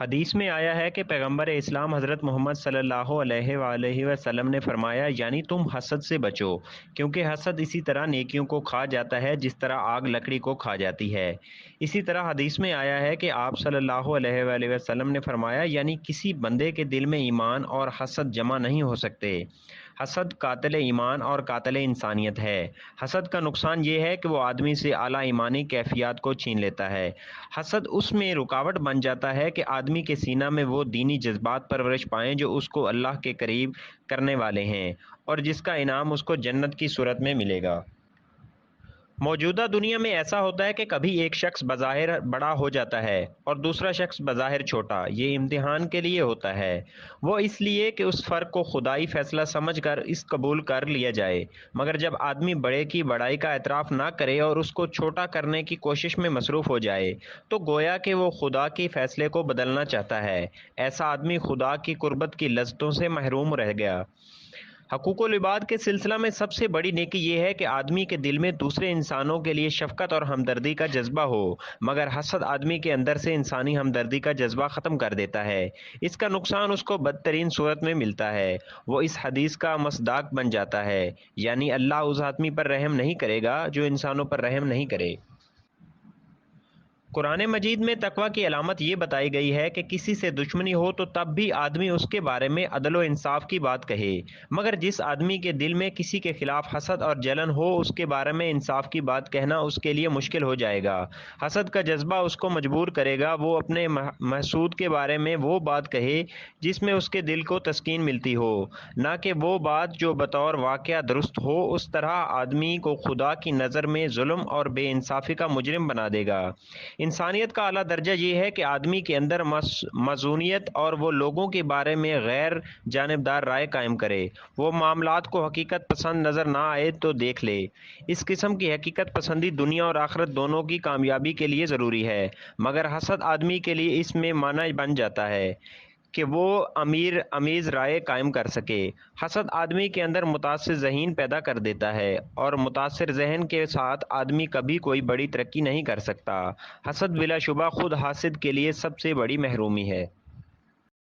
حدیث میں آیا ہے کہ پیغمبر اسلام حضرت محمد صلی اللہ علیہ وآلہ وسلم نے فرمایا، یعنی تم حسد سے بچو، کیونکہ حسد اسی طرح نیکیوں کو کھا جاتا ہے جس طرح آگ لکڑی کو کھا جاتی ہے۔ اسی طرح حدیث میں آیا ہے کہ آپ صلی اللہ علیہ وآلہ وسلم نے فرمایا، یعنی کسی بندے کے دل میں ایمان اور حسد جمع نہیں ہو سکتے۔ حسد قاتل ایمان اور قاتل انسانیت ہے۔ حسد کا نقصان یہ ہے کہ وہ آدمی سے اعلیٰ ایمانی کیفیات کو چھین لیتا ہے۔ حسد اس میں رکاوٹ بن جاتا ہے کہ آدمی کے سینہ میں وہ دینی جذبات پرورش پائیں جو اس کو اللہ کے قریب کرنے والے ہیں، اور جس کا انعام اس کو جنت کی صورت میں ملے گا۔ موجودہ دنیا میں ایسا ہوتا ہے کہ کبھی ایک شخص بظاہر بڑا ہو جاتا ہے اور دوسرا شخص بظاہر چھوٹا۔ یہ امتحان کے لیے ہوتا ہے، وہ اس لیے کہ اس فرق کو خدائی فیصلہ سمجھ کر اس قبول کر لیا جائے۔ مگر جب آدمی بڑے کی بڑائی کا اعتراف نہ کرے اور اس کو چھوٹا کرنے کی کوشش میں مصروف ہو جائے تو گویا کہ وہ خدا کے فیصلے کو بدلنا چاہتا ہے۔ ایسا آدمی خدا کی قربت کی لذتوں سے محروم رہ گیا۔ حقوق العباد کے سلسلہ میں سب سے بڑی نیکی یہ ہے کہ آدمی کے دل میں دوسرے انسانوں کے لیے شفقت اور ہمدردی کا جذبہ ہو، مگر حسد آدمی کے اندر سے انسانی ہمدردی کا جذبہ ختم کر دیتا ہے۔ اس کا نقصان اس کو بدترین صورت میں ملتا ہے۔ وہ اس حدیث کا مصداق بن جاتا ہے، یعنی اللہ اس آدمی پر رحم نہیں کرے گا جو انسانوں پر رحم نہیں کرے۔ قرآن مجید میں تقویٰ کی علامت یہ بتائی گئی ہے کہ کسی سے دشمنی ہو تو تب بھی آدمی اس کے بارے میں عدل و انصاف کی بات کہے، مگر جس آدمی کے دل میں کسی کے خلاف حسد اور جلن ہو اس کے بارے میں انصاف کی بات کہنا اس کے لیے مشکل ہو جائے گا۔ حسد کا جذبہ اس کو مجبور کرے گا وہ اپنے محسود کے بارے میں وہ بات کہے جس میں اس کے دل کو تسکین ملتی ہو، نہ کہ وہ بات جو بطور واقعہ درست ہو۔ اس طرح آدمی کو خدا کی نظر میں ظلم اور بے انصافی کا مجرم بنا دے گا۔ انسانیت کا اعلیٰ درجہ یہ ہے کہ آدمی کے اندر موزونیت اور وہ لوگوں کے بارے میں غیر جانبدار رائے قائم کرے۔ وہ معاملات کو حقیقت پسند نظر نہ آئے تو دیکھ لے۔ اس قسم کی حقیقت پسندی دنیا اور آخرت دونوں کی کامیابی کے لیے ضروری ہے، مگر حسد آدمی کے لیے اس میں مانع بن جاتا ہے کہ وہ امیز رائے قائم کر سکے۔ حسد آدمی کے اندر متاثر ذہن پیدا کر دیتا ہے، اور متاثر ذہن کے ساتھ آدمی کبھی کوئی بڑی ترقی نہیں کر سکتا۔ حسد بلا شبہ خود حاسد کے لیے سب سے بڑی محرومی ہے۔